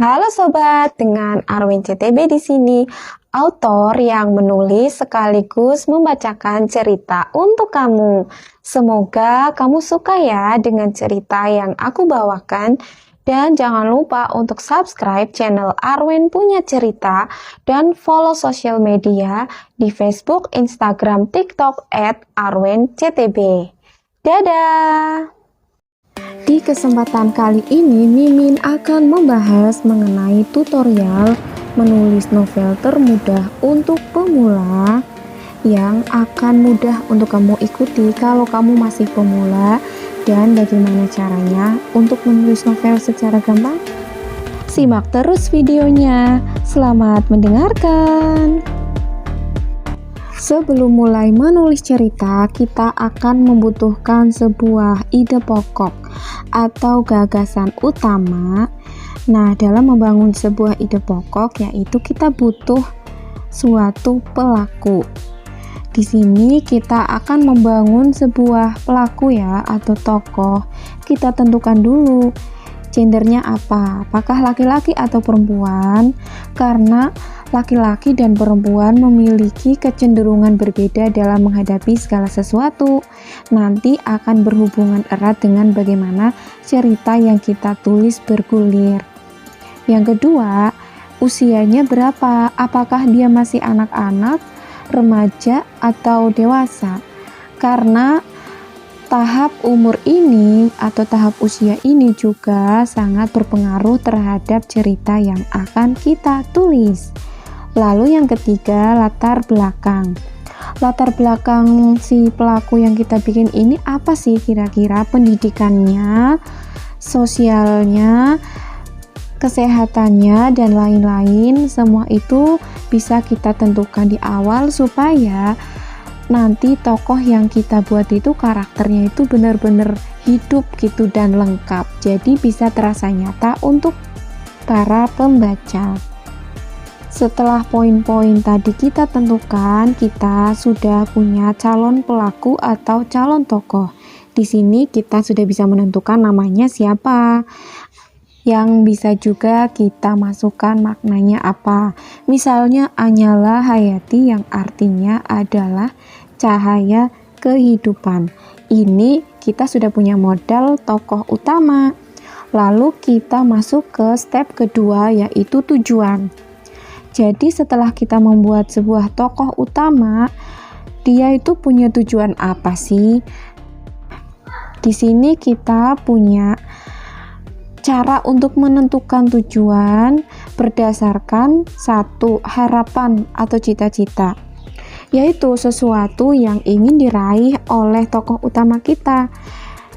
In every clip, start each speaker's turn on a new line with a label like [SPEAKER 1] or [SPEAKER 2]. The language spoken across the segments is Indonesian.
[SPEAKER 1] Halo sobat, dengan Arwin CTB di sini, autor yang menulis sekaligus membacakan cerita untuk kamu. Semoga kamu suka ya dengan cerita yang aku bawakan. Dan jangan lupa untuk subscribe channel Arwin Punya Cerita dan follow sosial media di Facebook, Instagram, TikTok @arwinctb. Dadah! Di kesempatan kali ini, Mimin akan membahas mengenai tutorial menulis novel termudah untuk pemula yang akan mudah untuk kamu ikuti kalau kamu masih pemula, dan bagaimana caranya untuk menulis novel secara gampang. Simak terus videonya. Selamat mendengarkan. Sebelum mulai menulis cerita, kita akan membutuhkan sebuah ide pokok atau gagasan utama. Nah, dalam membangun sebuah ide pokok, yaitu kita butuh suatu pelaku. Di sini kita akan membangun sebuah pelaku ya, atau tokoh. Kita tentukan dulu gendernya apa, apakah laki-laki atau perempuan, karena laki-laki dan perempuan memiliki kecenderungan berbeda dalam menghadapi segala sesuatu. Nanti akan berhubungan erat dengan bagaimana cerita yang kita tulis bergulir. Yang kedua, usianya berapa, apakah dia masih anak-anak, remaja, atau dewasa, karena tahap umur ini atau tahap usia ini juga sangat berpengaruh terhadap cerita yang akan kita tulis. Lalu yang ketiga, latar belakang. Latar belakang si pelaku yang kita bikin ini apa sih kira-kira, pendidikannya, sosialnya, kesehatannya, dan lain-lain. Semua itu bisa kita tentukan di awal supaya nanti tokoh yang kita buat itu karakternya itu benar-benar hidup gitu dan lengkap, jadi bisa terasa nyata untuk para pembaca. Setelah poin-poin tadi kita tentukan, kita sudah punya calon pelaku atau calon tokoh. Di sini kita sudah bisa menentukan namanya siapa, yang bisa juga kita masukkan maknanya apa. Misalnya Anyala Hayati, yang artinya adalah cahaya kehidupan. Ini kita sudah punya modal tokoh utama. Lalu kita masuk ke step kedua, yaitu tujuan. Jadi setelah kita membuat sebuah tokoh utama, dia itu punya tujuan apa sih? Di sini kita punya cara untuk menentukan tujuan berdasarkan satu, harapan atau cita-cita, yaitu sesuatu yang ingin diraih oleh tokoh utama kita.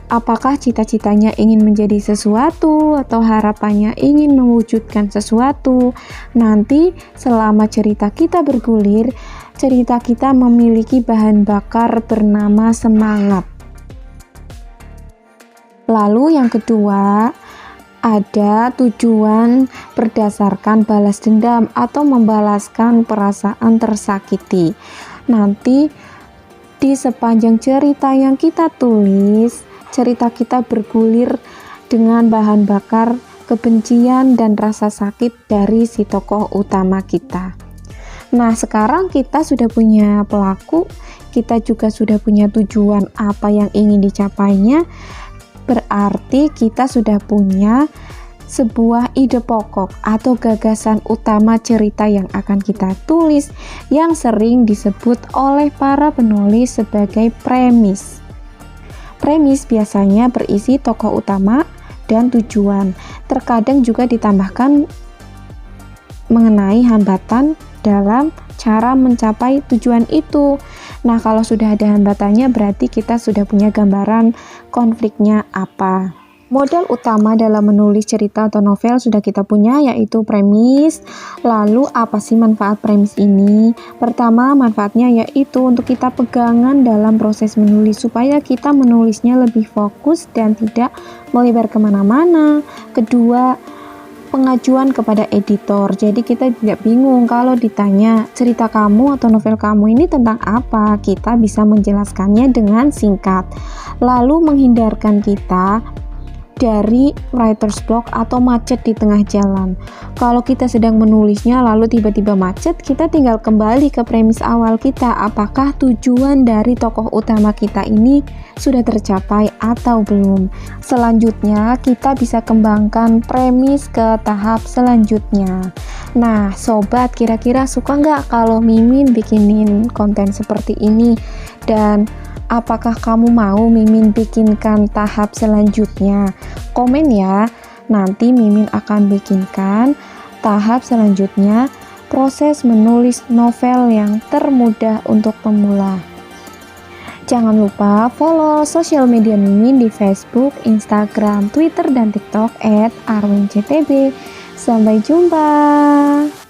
[SPEAKER 1] Apakah cita-citanya ingin menjadi sesuatu atau harapannya ingin mewujudkan sesuatu. Nanti selama cerita kita bergulir, cerita kita memiliki bahan bakar bernama semangat. Lalu yang kedua, ada tujuan berdasarkan balas dendam atau membalaskan perasaan tersakiti. Nanti di sepanjang cerita yang kita tulis, cerita kita bergulir dengan bahan bakar kebencian dan rasa sakit dari si tokoh utama kita. Nah, sekarang kita sudah punya pelaku, kita juga sudah punya tujuan apa yang ingin dicapainya. Berarti kita sudah punya sebuah ide pokok atau gagasan utama cerita yang akan kita tulis, yang sering disebut oleh para penulis sebagai premis. Premis biasanya berisi tokoh utama dan tujuan. Terkadang juga ditambahkan mengenai hambatan dalam cara mencapai tujuan itu. Nah, kalau sudah ada hambatannya, berarti kita sudah punya gambaran konfliknya apa. Modal utama dalam menulis cerita atau novel sudah kita punya, yaitu premis. Lalu apa sih manfaat premis ini? Pertama, manfaatnya yaitu untuk kita pegangan dalam proses menulis, supaya kita menulisnya lebih fokus dan tidak melebar kemana-mana. Kedua, pengajuan kepada editor. Jadi kita tidak bingung kalau ditanya cerita kamu atau novel kamu ini tentang apa, kita bisa menjelaskannya dengan singkat. Lalu menghindarkan kita dari writer's block atau macet di tengah jalan. Kalau kita sedang menulisnya lalu tiba-tiba macet, kita tinggal kembali ke premis awal kita, apakah tujuan dari tokoh utama kita ini sudah tercapai atau belum. Selanjutnya kita bisa kembangkan premis ke tahap selanjutnya. Nah sobat, kira-kira suka nggak kalau Mimin bikinin konten seperti ini? Dan apakah kamu mau Mimin bikinkan tahap selanjutnya? Komen ya, nanti Mimin akan bikinkan tahap selanjutnya, proses menulis novel yang termudah untuk pemula. Jangan lupa follow sosial media Mimin di Facebook, Instagram, Twitter, dan TikTok @arwinctb. Sampai jumpa.